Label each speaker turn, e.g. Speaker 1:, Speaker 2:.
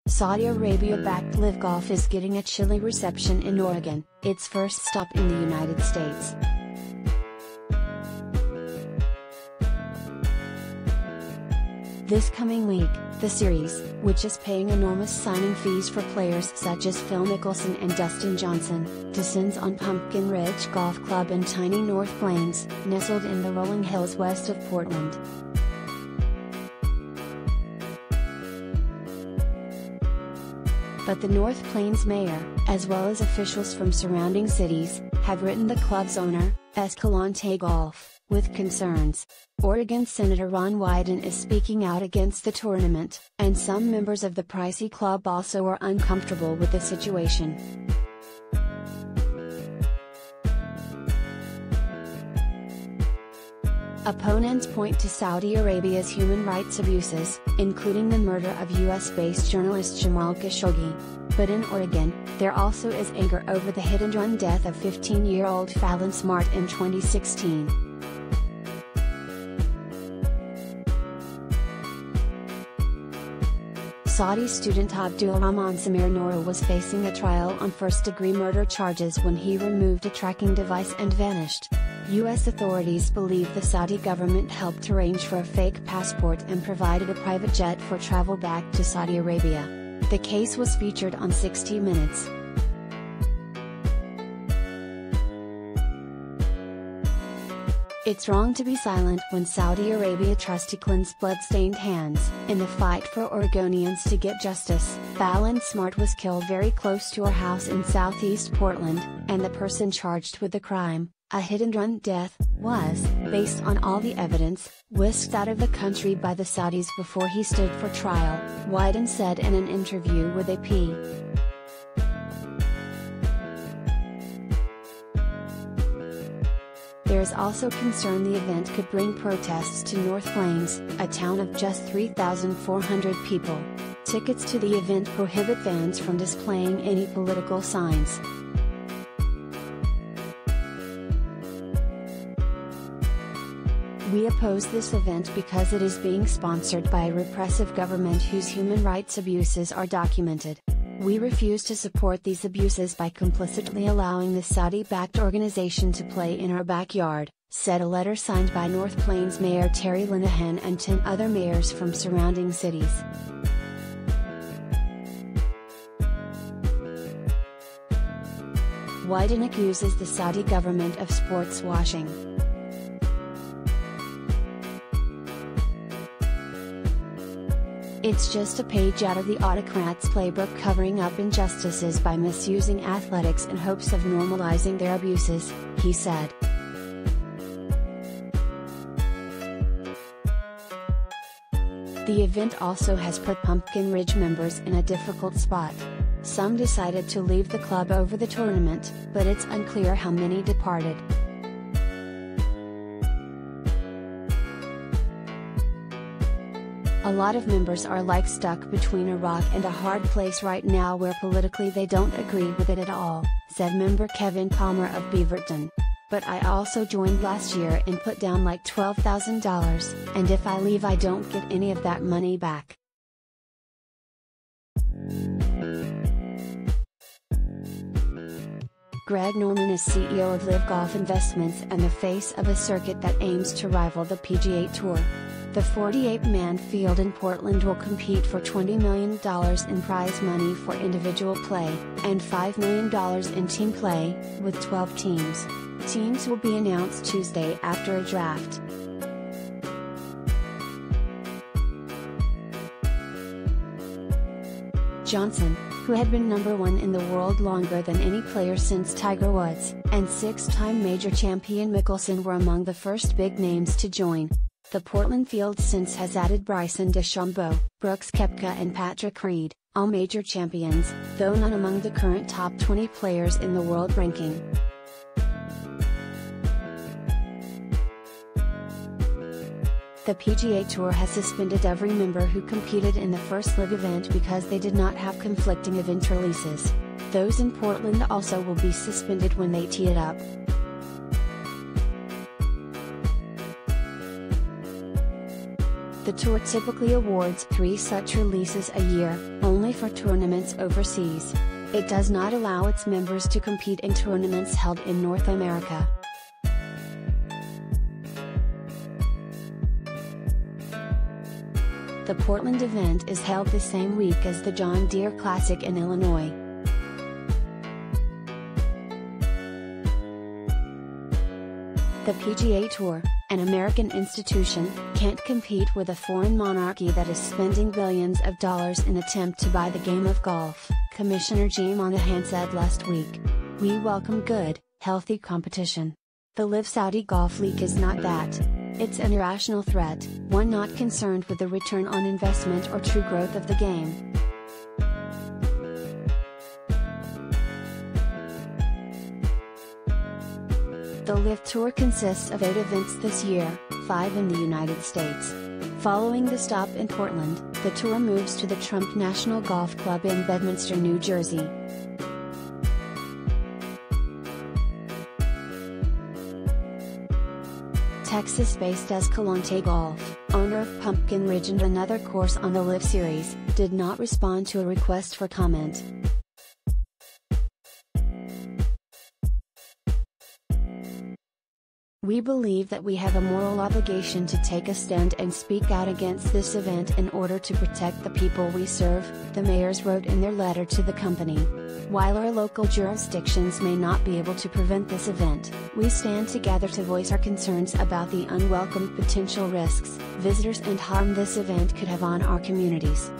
Speaker 1: Saudi Arabia-backed LIV Golf is getting a chilly reception in Oregon, its first stop in the United States. This coming week, the series, which is paying enormous signing fees for players such as Phil Mickelson and Dustin Johnson, descends on Pumpkin Ridge Golf Club in tiny North Plains, nestled in the rolling hills west of Portland. But the North Plains mayor, as well as officials from surrounding cities, have written the club's owner, Escalante Golf, with concerns. Oregon Senator Ron Wyden is speaking out against the tournament, and some members of the pricey club also are uncomfortable with the situation. Opponents point to Saudi Arabia's human rights abuses, including the murder of US-based journalist Jamal Khashoggi. But in Oregon, there also is anger over the hit-and-run death of 15-year-old Fallon Smart in 2016. Saudi student Abdulrahman Samir Noura was facing a trial on first-degree murder charges when he removed a tracking device and vanished. U.S. authorities believe the Saudi government helped arrange for a fake passport and provided a private jet for travel back to Saudi Arabia. The case was featured on 60 Minutes. It's wrong to be silent when Saudi Arabia trustee cleans blood-stained hands. In the fight for Oregonians to get justice, Fallon Smart was killed very close to her house in southeast Portland, and the person charged with the crime, a hit-and-run death, was, based on all the evidence, whisked out of the country by the Saudis before he stood for trial, Wyden said in an interview with AP. There is also concern the event could bring protests to North Plains, a town of just 3,400 people. Tickets to the event prohibit fans from displaying any political signs. We oppose this event because it is being sponsored by a repressive government whose human rights abuses are documented. We refuse to support these abuses by complicitly allowing the Saudi-backed organization to play in our backyard, said a letter signed by North Plains Mayor Terry Linehan and 10 other mayors from surrounding cities. Wyden accuses the Saudi government of sports washing. It's just a page out of the autocrats' playbook covering up injustices by misusing athletics in hopes of normalizing their abuses, he said. The event also has put Pumpkin Ridge members in a difficult spot. Some decided to leave the club over the tournament, but it's unclear how many departed. A lot of members are like stuck between a rock and a hard place right now where politically they don't agree with it at all, said member Kevin Palmer of Beaverton. But I also joined last year and put down like $12,000, and if I leave I don't get any of that money back. Greg Norman is CEO of LIV Golf Investments and the face of a circuit that aims to rival the PGA Tour. The 48-man field in Portland will compete for $20 million in prize money for individual play, and $5 million in team play, with 12 teams. Teams will be announced Tuesday after a draft. Johnson, who had been #1 in the world longer than any player since Tiger Woods, and 6-time major champion Mickelson were among the first big names to join. The Portland field since has added Bryson DeChambeau, Brooks Koepka and Patrick Reed, all major champions, though none among the current top 20 players in the world ranking. The PGA Tour has suspended every member who competed in the first LIV event because they did not have conflicting event releases. Those in Portland also will be suspended when they tee it up. The tour typically awards 3 such releases a year, only for tournaments overseas. It does not allow its members to compete in tournaments held in North America. The Portland event is held the same week as the John Deere Classic in Illinois. The PGA Tour, an American institution, can't compete with a foreign monarchy that is spending billions of dollars in attempt to buy the game of golf, Commissioner Jim Monahan said last week. We welcome good, healthy competition. The LIV Saudi Golf League is not that. It's an irrational threat, one not concerned with the return on investment or true growth of the game. The LIV Tour consists of 8 events this year, 5 in the United States. Following the stop in Portland, the tour moves to the Trump National Golf Club in Bedminster, New Jersey. Texas-based Escalante Golf, owner of Pumpkin Ridge and another course on the LIV Series, did not respond to a request for comment. We believe that we have a moral obligation to take a stand and speak out against this event in order to protect the people we serve, the mayors wrote in their letter to the company. While our local jurisdictions may not be able to prevent this event, we stand together to voice our concerns about the unwelcome potential risks, visitors and harm this event could have on our communities.